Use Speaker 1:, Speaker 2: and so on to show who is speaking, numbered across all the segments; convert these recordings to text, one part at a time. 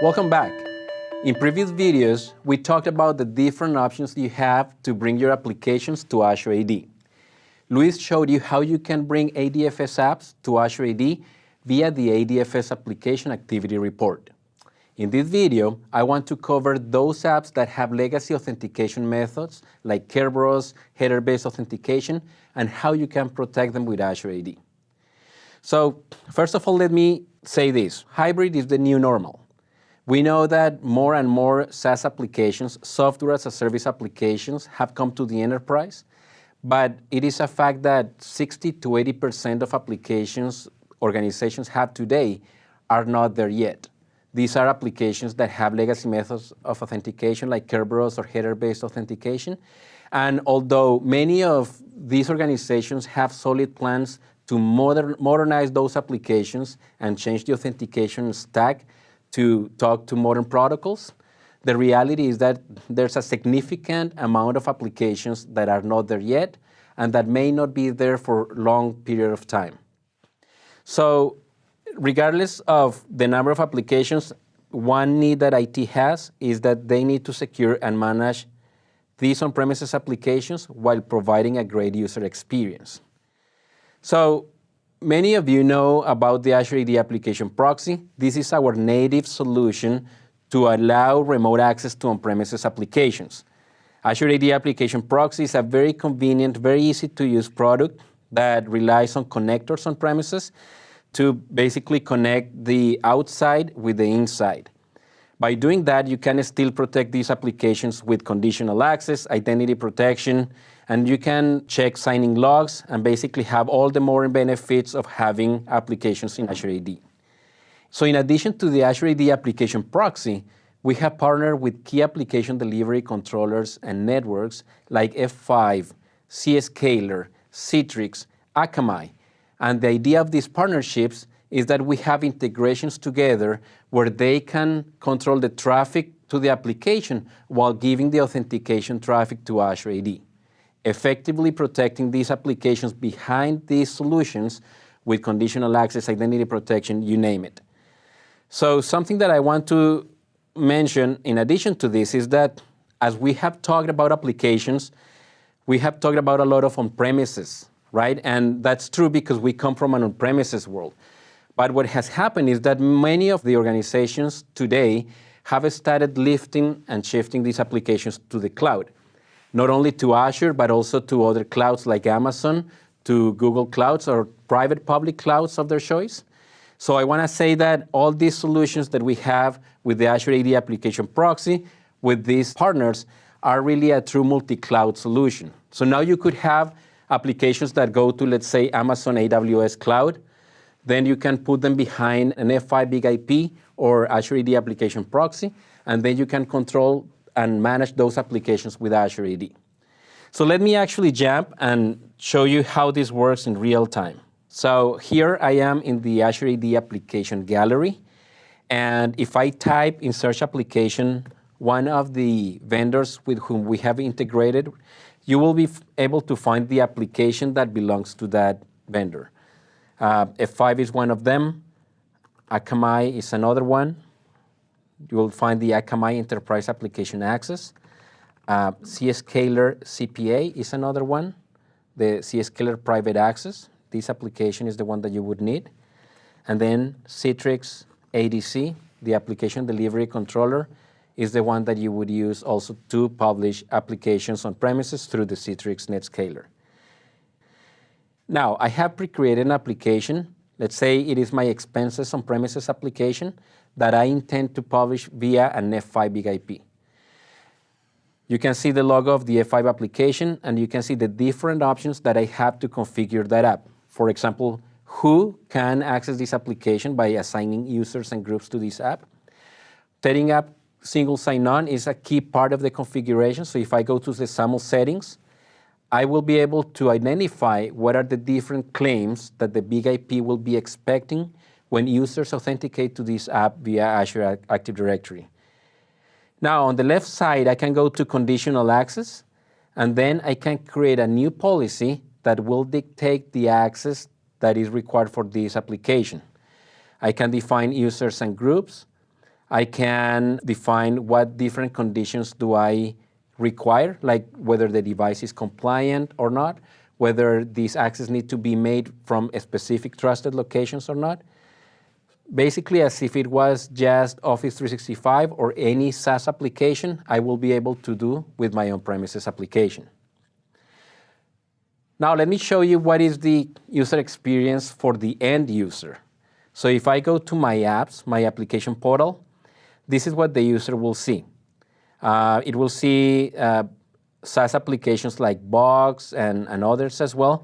Speaker 1: Welcome back. In previous videos, we talked about the different options you have to bring your applications to Azure AD. Luis showed you how you can bring ADFS apps to Azure AD via the ADFS Application Activity Report. In this video, I want to cover those apps that have legacy authentication methods like Kerberos, header-based authentication, and how you can protect them with Azure AD. So, first of all, let me say this. Hybrid is the new normal. We know that more and more SaaS applications, software as a service applications, have come to the enterprise, but it is a fact that 60 to 80% of applications organizations have today are not there yet. These are applications that have legacy methods of authentication like Kerberos or header-based authentication. And although many of these organizations have solid plans to modernize those applications and change the authentication stack to talk to modern protocols, the reality is that there's a significant amount of applications that are not there yet and that may not be there for a long period of time. So regardless of the number of applications, one need that IT has is that they need to secure and manage these on-premises applications while providing a great user experience. So many of you know about the Azure AD Application Proxy. This is our native solution to allow remote access to on-premises applications. Azure AD Application Proxy is a very convenient, very easy to use product that relies on connectors on premises to basically connect the outside with the inside. By doing that, you can still protect these applications with conditional access, identity protection, and you can check signing logs and basically have all the modern benefits of having applications in Azure AD. So in addition to the Azure AD Application Proxy, we have partnered with key application delivery controllers and networks like F5, Zscaler, Citrix, Akamai. And the idea of these partnerships is that we have integrations together where they can control the traffic to the application while giving the authentication traffic to Azure AD, effectively protecting these applications behind these solutions with conditional access, identity protection, you name it. So something that I want to mention in addition to this is that as we have talked about applications, we have talked about a lot of on-premises, right? And that's true because we come from an on-premises world. But what has happened is that many of the organizations today have started lifting and shifting these applications to the cloud, not only to Azure, but also to other clouds like Amazon, to Google Clouds or private public clouds of their choice. So I want to say that all these solutions that we have with the Azure AD Application Proxy, with these partners, are really a true multi-cloud solution. So now you could have applications that go to, let's say, Amazon AWS Cloud. Then you can put them behind an F5 Big IP or Azure AD Application Proxy, and then you can control and manage those applications with Azure AD. So let me actually jump and show you how this works in real time. So here I am in the Azure AD Application Gallery, and if I type in search application one of the vendors with whom we have integrated, you will be able to find the application that belongs to that vendor. F5 is one of them. Akamai is another one. You will find the Akamai Enterprise Application Access. Zscaler CPA is another one. The Zscaler Private Access. This application is the one that you would need. And then Citrix ADC, the Application Delivery Controller, is the one that you would use also to publish applications on premises through the Citrix NetScaler. Now, I have pre-created an application. Let's say it is my expenses on premises application that I intend to publish via an F5 Big IP. You can see the logo of the F5 application, and you can see the different options that I have to configure that app. For example, who can access this application by assigning users and groups to this app. Setting up single sign-on is a key part of the configuration. So if I go to the SAML settings, I will be able to identify what are the different claims that the Big IP will be expecting when users authenticate to this app via Azure Active Directory. Now, on the left side, I can go to conditional access, and then I can create a new policy that will dictate the access that is required for this application. I can define users and groups. I can define what different conditions do I require, like whether the device is compliant or not, whether these access need to be made from a specific trusted locations or not. Basically, as if it was just Office 365 or any SaaS application, I will be able to do with my on-premises application. Now, let me show you what is the user experience for the end user. So if I go to my apps, my application portal, this is what the user will see. It will see SaaS applications like Box and others as well,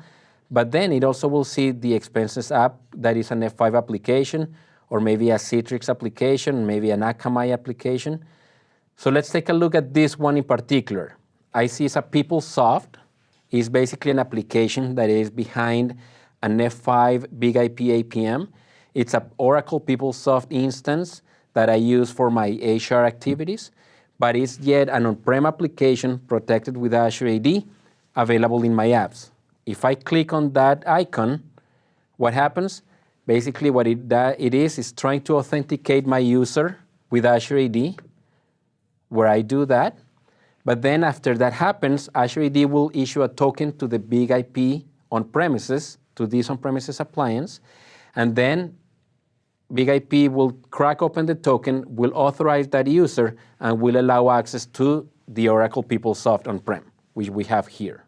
Speaker 1: but then it also will see the expenses app that is an F5 application, or maybe a Citrix application, maybe an Akamai application. So let's take a look at this one in particular. I see it's a PeopleSoft. It's basically an application that is behind an F5 Big IP APM. It's an Oracle PeopleSoft instance that I use for my HR activities, but it's yet an on-prem application protected with Azure AD available in my apps. If I click on that icon, what happens? Basically what it is trying to authenticate my user with Azure AD, where I do that. But then after that happens, Azure AD will issue a token to the Big IP on-premises, to this on-premises appliance, and then Big IP will crack open the token, will authorize that user, and will allow access to the Oracle PeopleSoft on-prem, which we have here.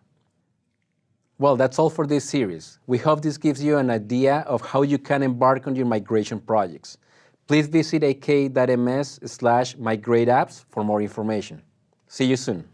Speaker 1: Well, that's all for this series. We hope this gives you an idea of how you can embark on your migration projects. Please visit ak.ms/migrateapps for more information. See you soon.